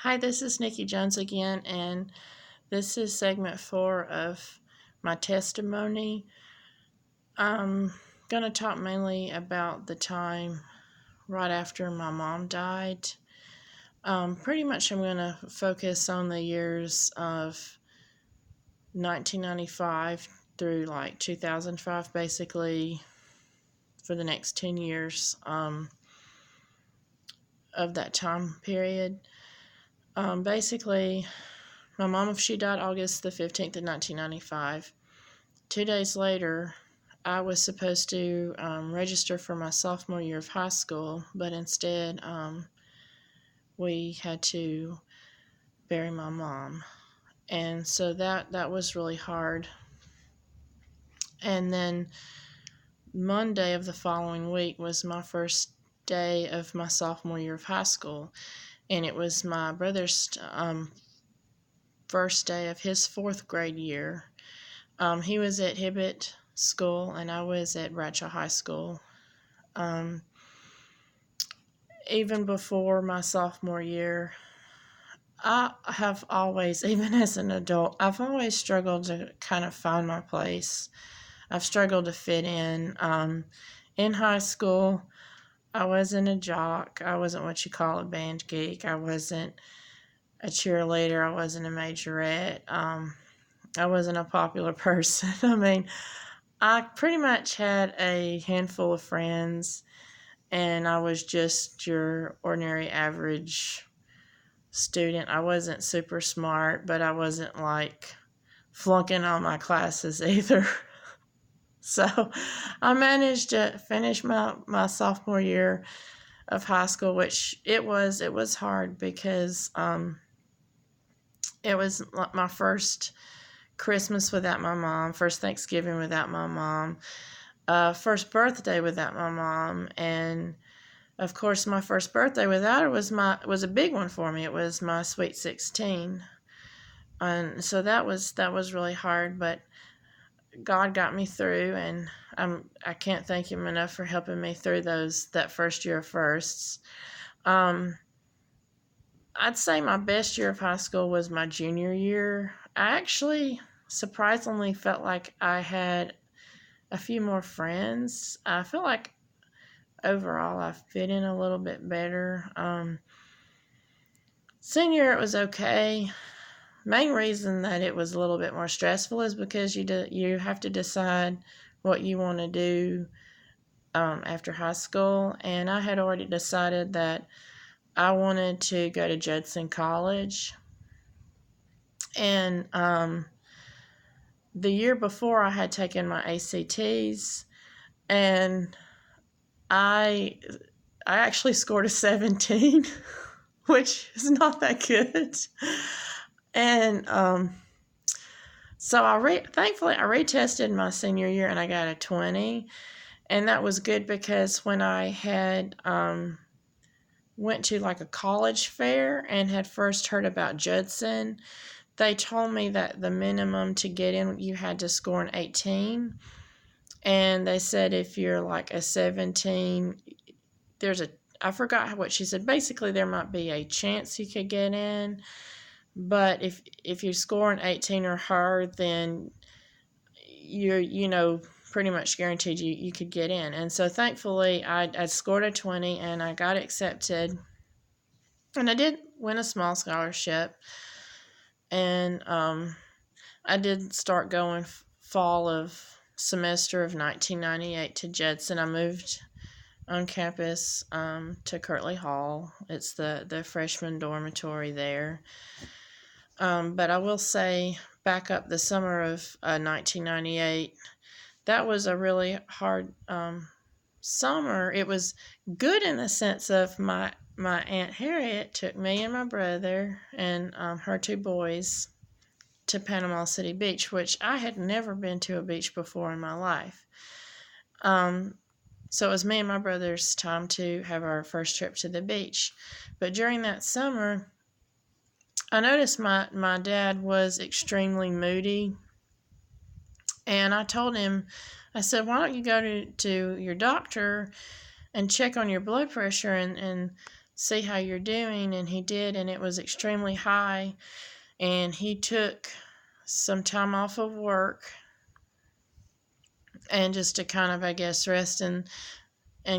Hi, this is Nikki Jones again, and this is segment 4 of my testimony. I'm going to talk mainly about the time right after my mom died. Pretty much I'm going to focus on the years of 1995 through like 2005, basically for the next 10 years of that time period. Basically, my mom, she died August the 15th of 1995. 2 days later, I was supposed to register for my sophomore year of high school, but instead we had to bury my mom. And so that was really hard. And then Monday of the following week was my first day of my sophomore year of high school. And it was my brother's first day of his fourth grade year. He was at Hibbett School, and I was at Bradshaw High School. Even before my sophomore year, I have always, even as an adult, I've always struggled to kind of find my place. I've struggled to fit in. In high school, I wasn't a jock. I wasn't what you call a band geek. I wasn't a cheerleader. I wasn't a majorette. I wasn't a popular person. I mean, I pretty much had a handful of friends, and I was just your ordinary average student. I wasn't super smart, but I wasn't like flunking all my classes either. So I managed to finish my sophomore year of high school, which it was hard because it was my first Christmas without my mom, first Thanksgiving without my mom, first birthday without my mom, and of course my first birthday without her was a big one for me. It was my sweet 16, and so that was really hard, but God got me through, and I can't thank Him enough for helping me through that first year of firsts. I'd say my best year of high school was my junior year. I actually surprisingly felt like I had a few more friends. I feel like overall I fit in a little bit better. Senior year, it was okay. Main reason that it was a little bit more stressful is because you have to decide what you want to do after high school, and I had already decided that I wanted to go to Judson College. And the year before, I had taken my ACTs, and I actually scored a 17, which is not that good. And so thankfully I retested my senior year, and I got a 20, and that was good because when I had went to like a college fair and had first heard about Judson, they told me that the minimum to get in, you had to score an 18. And they said if you're like a 17, I forgot what she said. Basically, there might be a chance you could get in. But if you score an 18 or higher, then you're pretty much guaranteed you could get in. And so thankfully, I scored a 20 and I got accepted. And I did win a small scholarship. And I did start going fall of semester of 1998 to Judson. I moved on campus to Kirtley Hall. It's the freshman dormitory there. But I will say, back up the summer of 1998, that was a really hard summer. It was good in the sense of my Aunt Harriet took me and my brother and her two boys to Panama City Beach, which I had never been to a beach before in my life. So it was me and my brother's time to have our first trip to the beach. But during that summer, I noticed my dad was extremely moody. And I told him, I said, why don't you go to your doctor and check on your blood pressure and see how you're doing. And he did, and it was extremely high. And he took some time off of work and just to kind of, I guess, rest and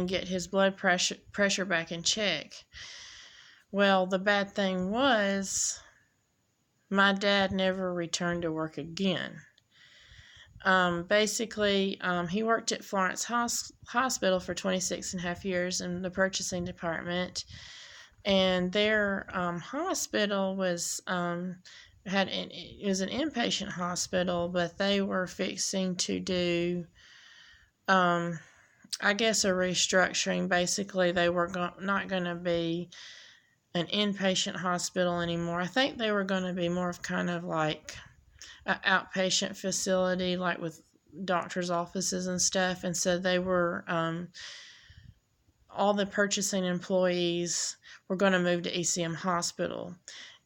get his blood pressure back in check. Well, the bad thing was my dad never returned to work again. Basically, he worked at Florence Hospital for 26 and a half years in the purchasing department, and their hospital was it was an inpatient hospital, but they were fixing to do I guess a restructuring. Basically, they were not going to be an inpatient hospital anymore. I think they were going to be more of kind of like an outpatient facility, like with doctors' offices and stuff. And so they were, all the purchasing employees were going to move to ECM Hospital.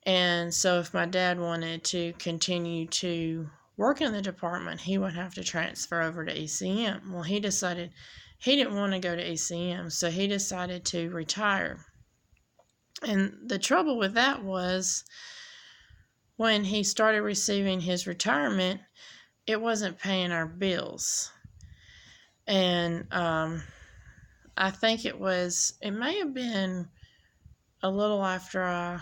And so if my dad wanted to continue to work in the department, he would have to transfer over to ECM. Well, he decided he didn't want to go to ECM, so he decided to retire. And the trouble with that was when he started receiving his retirement, it wasn't paying our bills. And I think it may have been a little after I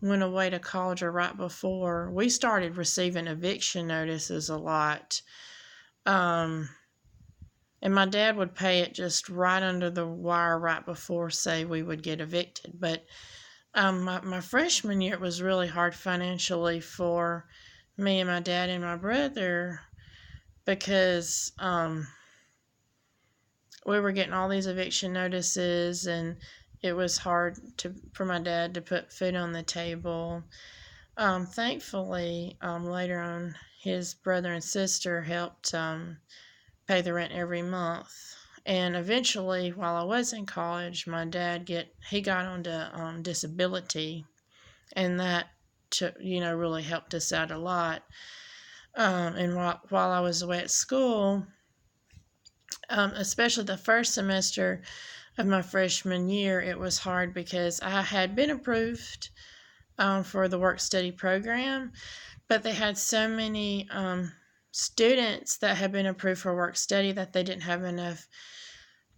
went away to college or right before, we started receiving eviction notices a lot. And my dad would pay it just right under the wire right before, say, we would get evicted. But my freshman year, it was really hard financially for me and my dad and my brother because we were getting all these eviction notices, and it was hard for my dad to put food on the table. Thankfully, later on, his brother and sister helped pay the rent every month. And eventually, while I was in college, my dad got onto disability, and that really helped us out a lot. And while I was away at school, especially the first semester of my freshman year, it was hard because I had been approved for the work-study program, but they had so many students that had been approved for work-study that they didn't have enough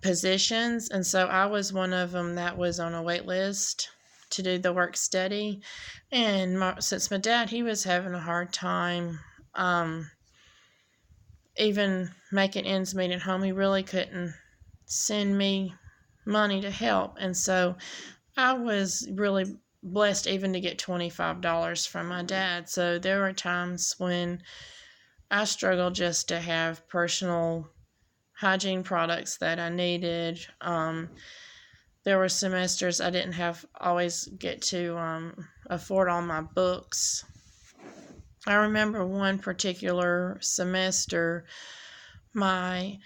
positions, and so I was one of them that was on a wait list to do the work-study. And since my dad, he was having a hard time even making ends meet at home, he really couldn't send me money to help, and so I was really blessed even to get $25 from my dad. So there were times when I struggled just to have personal hygiene products that I needed. There were semesters I didn't always get to afford all my books. I remember one particular semester, my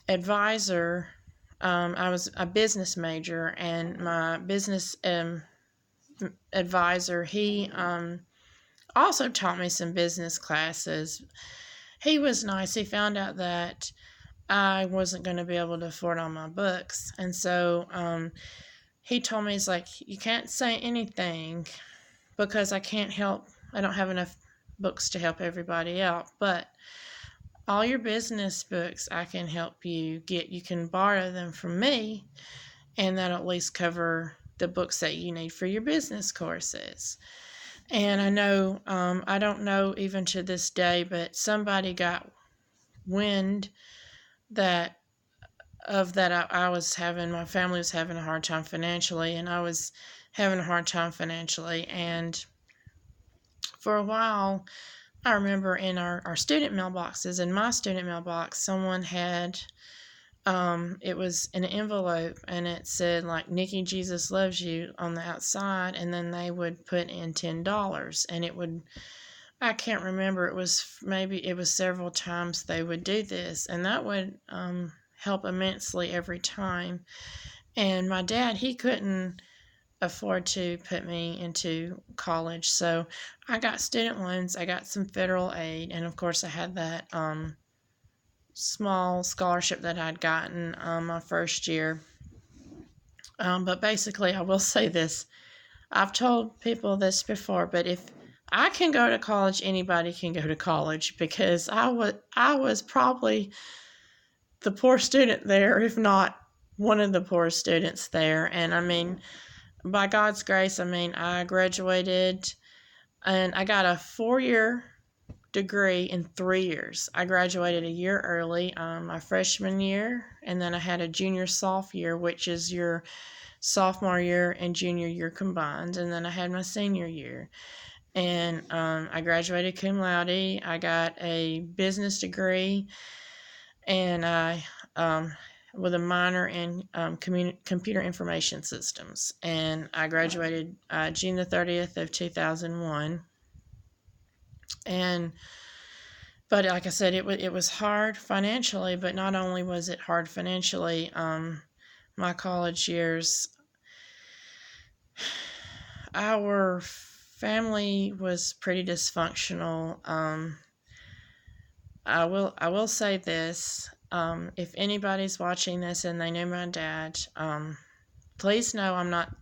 advisor, I was a business major, and my business advisor, he also taught me some business classes. He was nice. He found out that I wasn't going to be able to afford all my books, and so he told me, he's like, you can't say anything because I don't have enough books to help everybody out, but all your business books I can help you get. You can borrow them from me, and that'll at least cover the books that you need for your business courses. And I know, I don't know even to this day, but somebody got wind that I was my family was having a hard time financially, and I was having a hard time financially. And for a while, I remember in our student mailboxes, in my student mailbox, someone had, it was in an envelope, and it said, like, Nikki, Jesus loves you on the outside, and then they would put in $10, and I can't remember, it was several times they would do this, and that would help immensely every time. And my dad, he couldn't afford to put me into college, so I got student loans, I got some federal aid, and of course I had that small scholarship that I'd gotten my first year. But basically, I will say this. I've told people this before, but if I can go to college, anybody can go to college, because I was probably the poor student there, if not one of the poor students there. And I mean, by God's grace, I mean, I graduated and I got a 4 year degree in 3 years. I graduated a year early, my freshman year, and then I had a junior sophomore year, which is your sophomore year and junior year combined, and then I had my senior year. And I graduated cum laude. I got a business degree, and I with a minor in computer information systems. And I graduated June the 30th of 2001. And but like I said, it was hard financially. But not only was it hard financially, my college years, our family was pretty dysfunctional. I will say this: if anybody's watching this and they know my dad, please know I'm not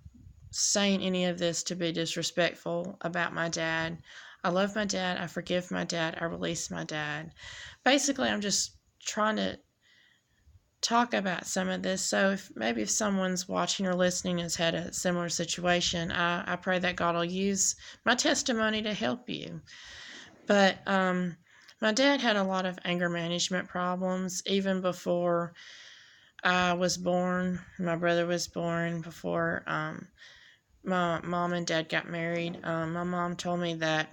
saying any of this to be disrespectful about my dad. I love my dad. I forgive my dad. I release my dad. Basically, I'm just trying to talk about some of this. So if someone's watching or listening has had a similar situation, I pray that God will use my testimony to help you. But my dad had a lot of anger management problems even before I was born. My brother was born, before my mom and dad got married. My mom told me that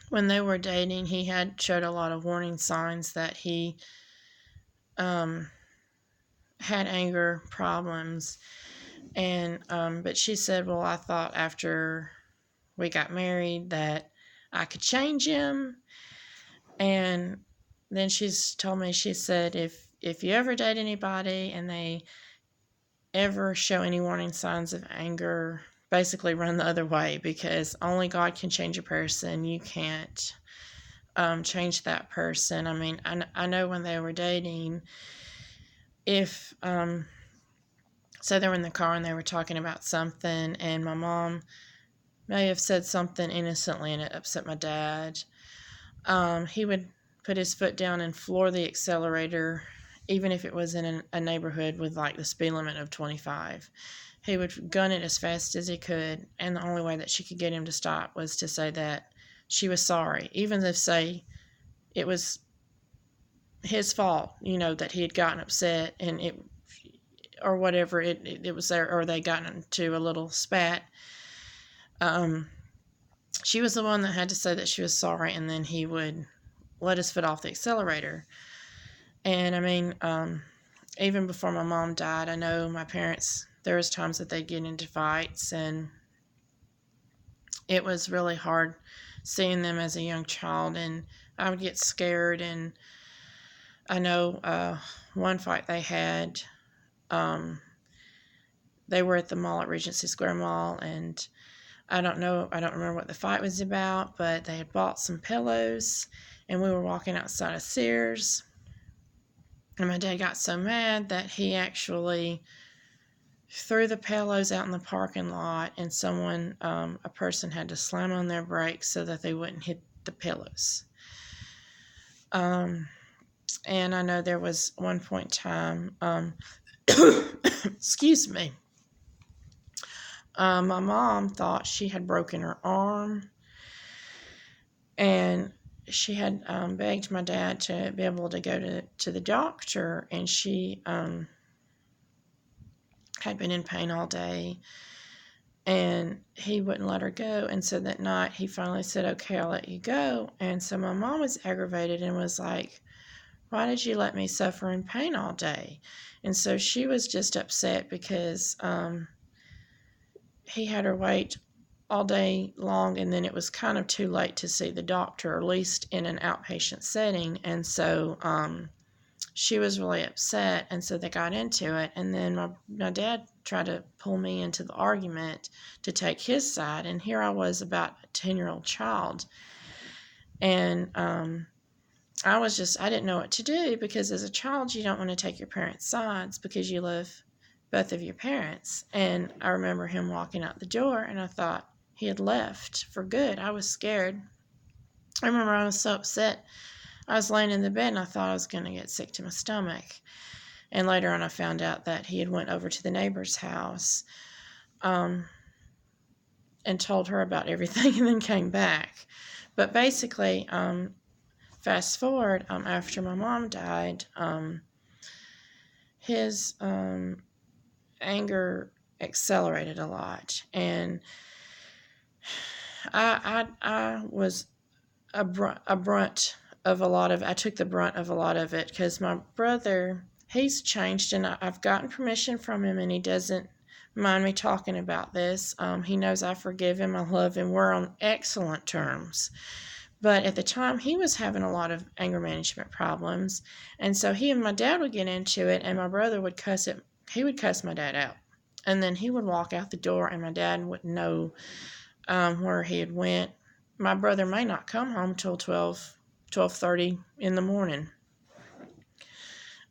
when they were dating, he had showed a lot of warning signs that he had anger problems. And but she said, well, I thought after we got married that I could change him. And then she's told me, she said, if you ever date anybody and they ever show any warning signs of anger, basically run the other way, because only God can change a person. You can't change that person. I mean, I know when they were dating, if so they were in the car and they were talking about something, and my mom may have said something innocently and it upset my dad. He would put his foot down and floor the accelerator, even if it was in a neighborhood with like the speed limit of 25. He would gun it as fast as he could, and the only way that she could get him to stop was to say that she was sorry, even if, say, it was his fault, that he had gotten upset and it, or whatever, it was there, or they got into a little spat. She was the one that had to say that she was sorry, and then he would let his foot off the accelerator. And I mean, even before my mom died, I know my parents, there was times that they'd get into fights, and it was really hard seeing them as a young child, and I would get scared. And I know one fight they had, they were at the mall at Regency Square Mall, and I don't remember what the fight was about, but they had bought some pillows, and we were walking outside of Sears, and my dad got so mad that he actually threw the pillows out in the parking lot, and a person had to slam on their brakes so that they wouldn't hit the pillows. And I know there was one point in time, excuse me, my mom thought she had broken her arm, and she had begged my dad to be able to go to the doctor, and she had been in pain all day, and he wouldn't let her go. And so that night he finally said, okay, I'll let you go. And so my mom was aggravated and was like, why did you let me suffer in pain all day? And so she was just upset because he had her wait all day long, and then it was kind of too late to see the doctor, or at least in an outpatient setting. And so she was really upset, and so they got into it. And then my dad tried to pull me into the argument to take his side, and here I was, about a 10-year-old child, and I didn't know what to do, because as a child you don't want to take your parents' sides because you love both of your parents. And I remember him walking out the door, and I thought he had left for good. I was scared. I remember I was so upset. I was laying in the bed, and I thought I was going to get sick to my stomach. And later on, I found out that he had went over to the neighbor's house and told her about everything and then came back. But basically, fast forward, after my mom died, his anger accelerated a lot. And I was a brunt of a lot of, I took the brunt of a lot of it, because my brother, he's changed, and I've gotten permission from him, and he doesn't mind me talking about this. He knows I forgive him, I love him, we're on excellent terms. But at the time, he was having a lot of anger management problems, and so he and my dad would get into it, and my brother would cuss it. He would cuss my dad out, and then he would walk out the door, and my dad wouldn't know where he had went. My brother may not come home till 12:30 in the morning.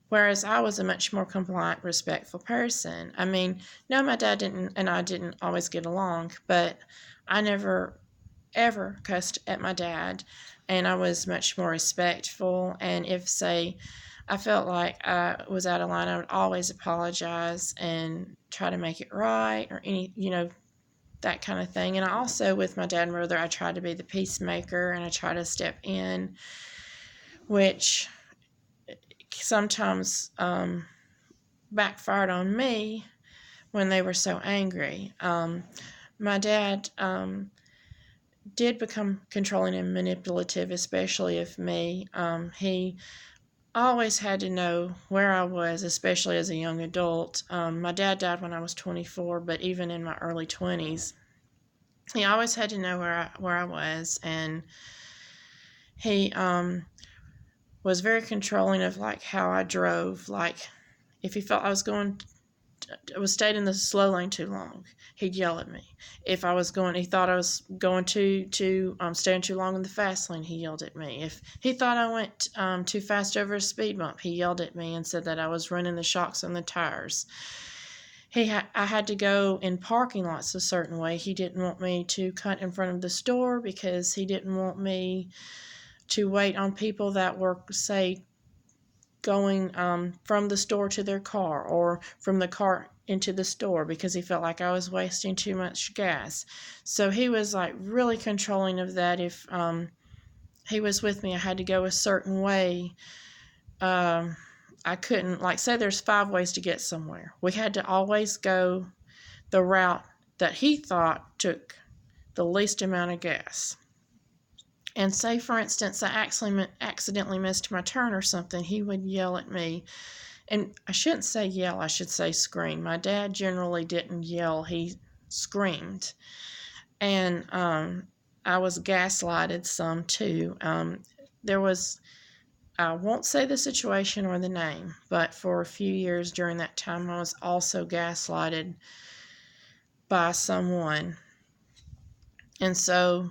Whereas I was a much more compliant, respectful person. I mean, no, my dad and I didn't always get along, but I never, ever cussed at my dad, and I was much more respectful. And if, say, I felt like I was out of line, I would always apologize and try to make it right, or that kind of thing. And I also, with my dad and brother, I tried to be the peacemaker, and I tried to step in, which sometimes backfired on me when they were so angry. My dad did become controlling and manipulative, especially of me. He always had to know where I was, especially as a young adult. My dad died when I was 24, but even in my early 20s, he always had to know where I was, and he was very controlling of like how I drove. Like, if he felt I was stayed in the slow lane too long, he'd yell at me. If he thought I was going staying too long in the fast lane, he yelled at me. If he thought I went too fast over a speed bump, he yelled at me and said that I was running the shocks on the tires. I had to go in parking lots a certain way. He didn't want me to cut in front of the store, because he didn't want me to wait on people that were, say, going from the store to their car, or from the car into the store, because he felt like I was wasting too much gas. So he was like really controlling of that. If he was with me, I had to go a certain way. I couldn't, like, say there's 5 ways to get somewhere. We had to always go the route that he thought took the least amount of gas. And say, for instance, I accidentally missed my turn or something, he would yell at me. And I shouldn't say yell, I should say scream. My dad generally didn't yell, he screamed. And I was gaslighted some too. There was, I won't say the situation or the name, but for a few years during that time, I was also gaslighted by someone. And so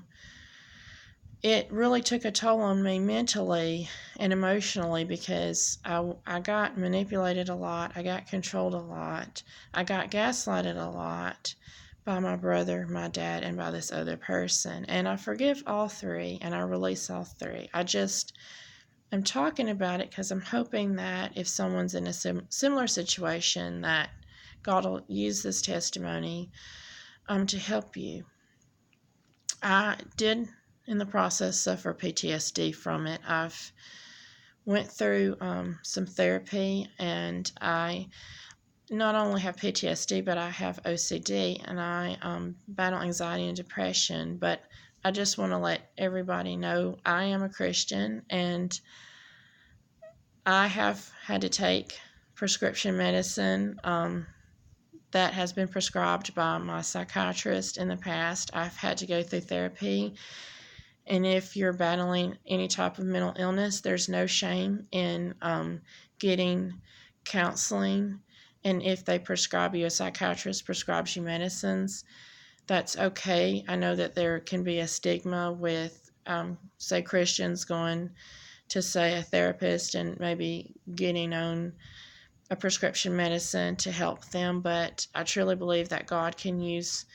it really took a toll on me mentally and emotionally, because I got manipulated a lot, I got controlled a lot, I got gaslighted a lot by my brother, my dad, and by this other person. And I forgive all 3, and I release all 3. I'm talking about it because I'm hoping that if someone's in a similar situation, that God will use this testimony to help you. I did, in the process, suffer PTSD from it. I've went through some therapy, and I not only have PTSD, but I have OCD, and I battle anxiety and depression. But I just want to let everybody know I am a Christian, and I have had to take prescription medicine that has been prescribed by my psychiatrist in the past. I've had to go through therapy. And if you're battling any type of mental illness, there's no shame in getting counseling. And if they prescribe you, a psychiatrist prescribes you medicines, that's okay. I know that there can be a stigma with, say, Christians going to, say, a therapist and maybe getting on a prescription medicine to help them, but I truly believe that God can use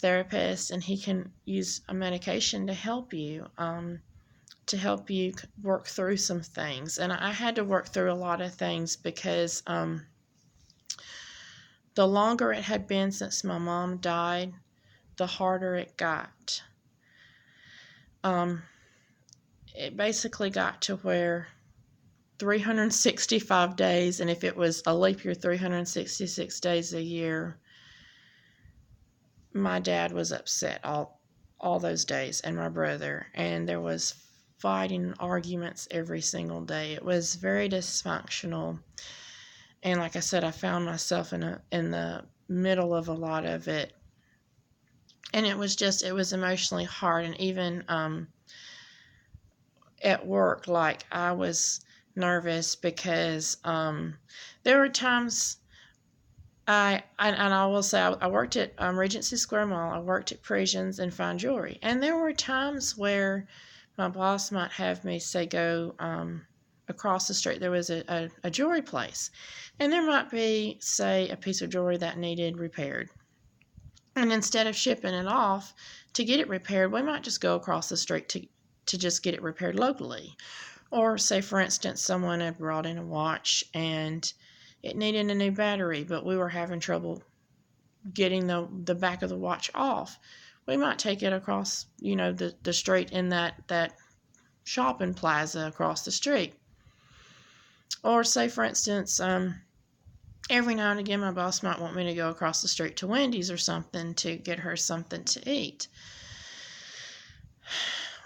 therapists and He can use a medication to help you work through some things. And I had to work through a lot of things because the longer it had been since my mom died, the harder it got. It basically got to where 365 days, and if it was a leap year, 366 days a year, my dad was upset all those days, and my brother, and there was fighting and arguments every single day. It was very dysfunctional, and like I said, I found myself in the middle of a lot of it, and it was emotionally hard. And even at work, like, I was nervous because there were times I will say I worked at Regency Square Mall. I worked at Parisians and Fine Jewelry, and there were times where my boss might have me say go across the street. There was a jewelry place, and there might be, say, a piece of jewelry that needed repaired, and instead of shipping it off to get it repaired, we might just go across the street to just get it repaired locally. Or say, for instance, someone had brought in a watch and it needed a new battery, but we were having trouble getting the back of the watch off. We might take it across, the street in that shopping plaza across the street. Or say, for instance, every now and again my boss might want me to go across the street to Wendy's or something to get her something to eat.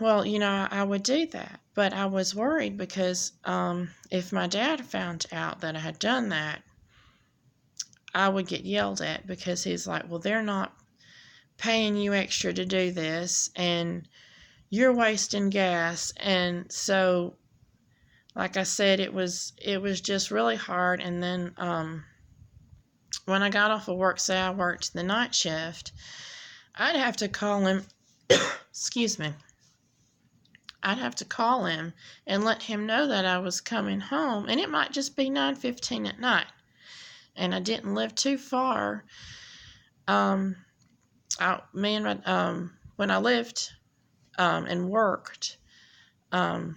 Well, I would do that, but I was worried because if my dad found out that I had done that, I would get yelled at, because he's like, well, they're not paying you extra to do this, and you're wasting gas. And so, like I said, it was just really hard. And then when I got off of work, say I worked the night shift, I'd have to call him, excuse me, I'd have to call him and let him know that I was coming home, and it might just be 9:15 at night, and I didn't live too far. When I lived and worked, when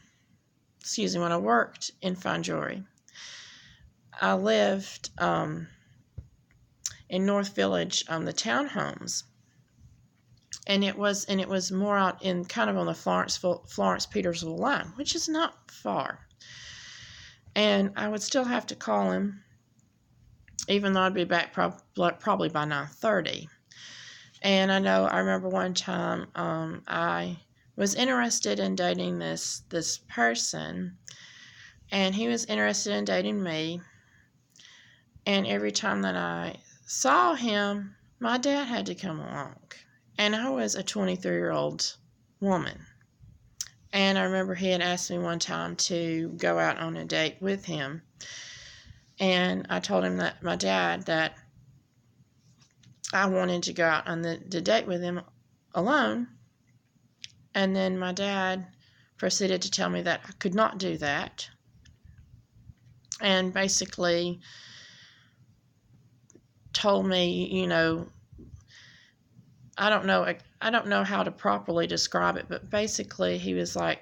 I worked in Fine Jewelry, I lived in North Village, the townhomes. And it was more out in kind of on the Florence-Petersville line, which is not far. And I would still have to call him, even though I'd be back probably by 9:30. And I remember one time I was interested in dating this person, and he was interested in dating me. And every time that I saw him, my dad had to come along. And I was a 23-year-old woman. And I remember he had asked me one time to go out on a date with him. And I told him, that my dad, that I wanted to go out on the date with him alone. And then my dad proceeded to tell me that I could not do that. And basically told me, I don't know how to properly describe it, but basically he was like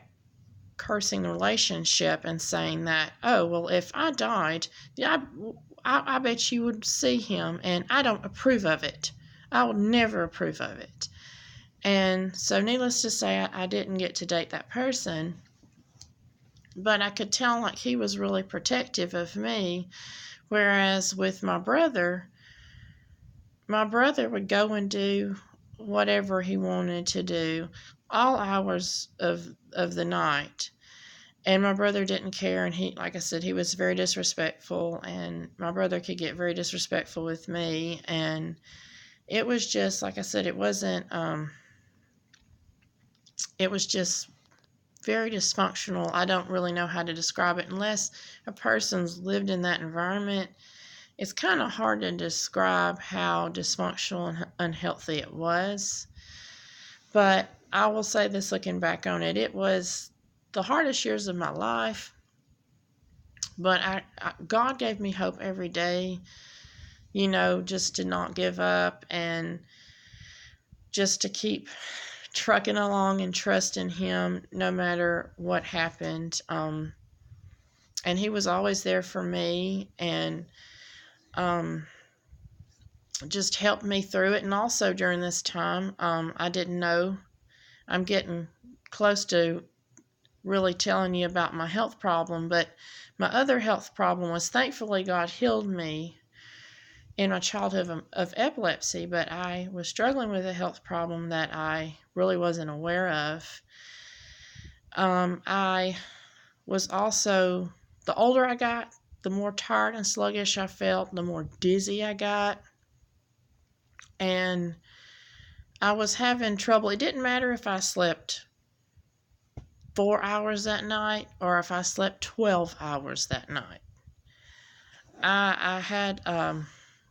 cursing the relationship and saying that, oh, well, if I died, I bet you would see him, and I don't approve of it. I will never approve of it. And so needless to say, I didn't get to date that person, but I could tell like he was really protective of me, whereas with my brother would go and do whatever he wanted to do all hours of the night, and my brother didn't care. And he, like I said, he was very disrespectful, and my brother could get very disrespectful with me, and it was just, like I said, it was just very dysfunctional. I don't really know how to describe it unless a person's lived in that environment. It's kind of hard to describe how dysfunctional and unhealthy it was. But I will say this, looking back on it, it was the hardest years of my life. But God gave me hope every day, you know, just to not give up and just to keep trucking along and trusting Him no matter what happened. And He was always there for me, and just helped me through it. And also during this time, I didn't know. I'm getting close to really telling you about my health problem, but my other health problem was, thankfully, God healed me in my childhood of epilepsy, but I was struggling with a health problem that I really wasn't aware of. I was also, the older I got, the more tired and sluggish I felt, the more dizzy I got, and I was having trouble. It didn't matter if I slept 4 hours that night or if I slept 12 hours that night. I had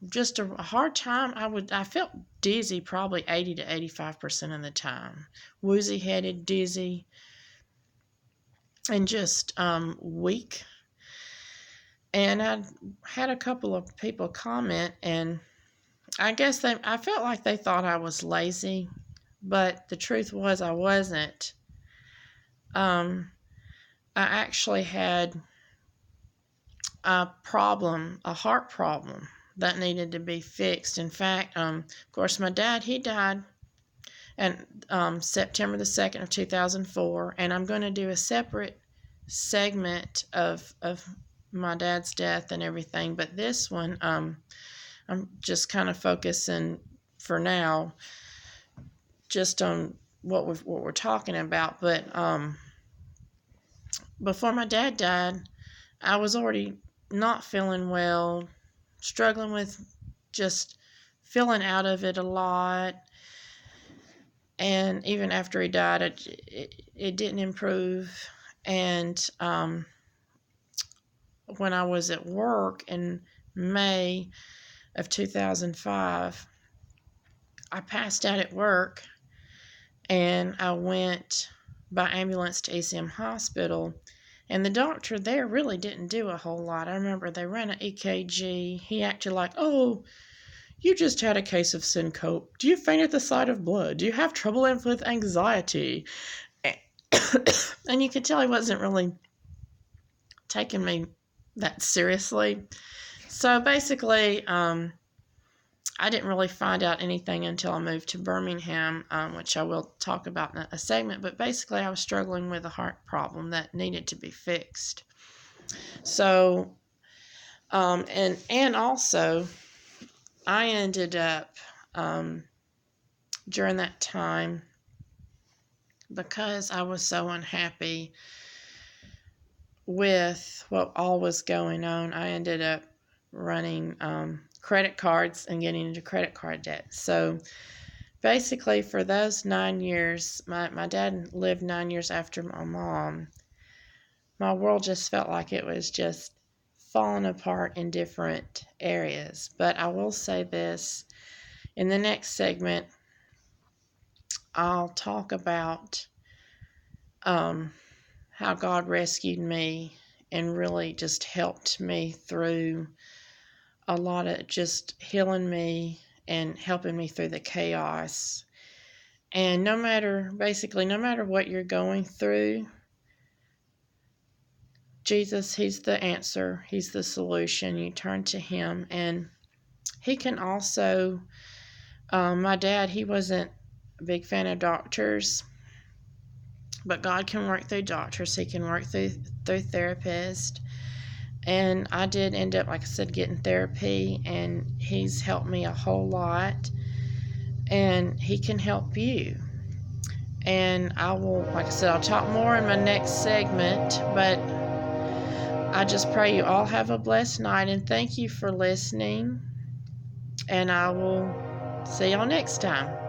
just a hard time. I felt dizzy probably 80 to 85% of the time. Woozy headed, dizzy, and just weak. And I had a couple of people comment, and I guess I felt like they thought I was lazy, but the truth was I wasn't. I actually had a heart problem that needed to be fixed. In fact, of course, my dad, he died on September the 2nd of 2004, and I'm going to do a separate segment of my dad's death and everything, but this one, I'm just kind of focusing for now just on what we're talking about. But before my dad died, I was already not feeling well, struggling with just feeling out of it a lot. And even after he died, it didn't improve. And when I was at work in May of 2005, I passed out at work, and I went by ambulance to ACM Hospital. And the doctor there really didn't do a whole lot. I remember they ran an EKG. He acted like, "Oh, you just had a case of syncope. Do you faint at the sight of blood? Do you have trouble with anxiety?" And you could tell he wasn't really taking me that seriously. So basically, I didn't really find out anything until I moved to Birmingham, which I will talk about in a segment. But basically, I was struggling with a heart problem that needed to be fixed. So, and also, I ended up during that time, because I was so unhappy with what all was going on, I ended up running credit cards and getting into credit card debt. So basically, for those 9 years, my dad lived 9 years after my mom. My world just felt like it was just falling apart in different areas. But I will say this, in the next segment, I'll talk about how God rescued me and really just helped me through a lot of just healing me and helping me through the chaos. And no matter what you're going through, Jesus, He's the answer. He's the solution. You turn to Him, and He can also, my dad, he wasn't a big fan of doctors, but God can work through doctors. He can work through therapists. And I did end up, like I said, getting therapy, and He's helped me a whole lot, and He can help you. And I will, like I said, I'll talk more in my next segment, but I just pray you all have a blessed night, and thank you for listening, and I will see y'all next time.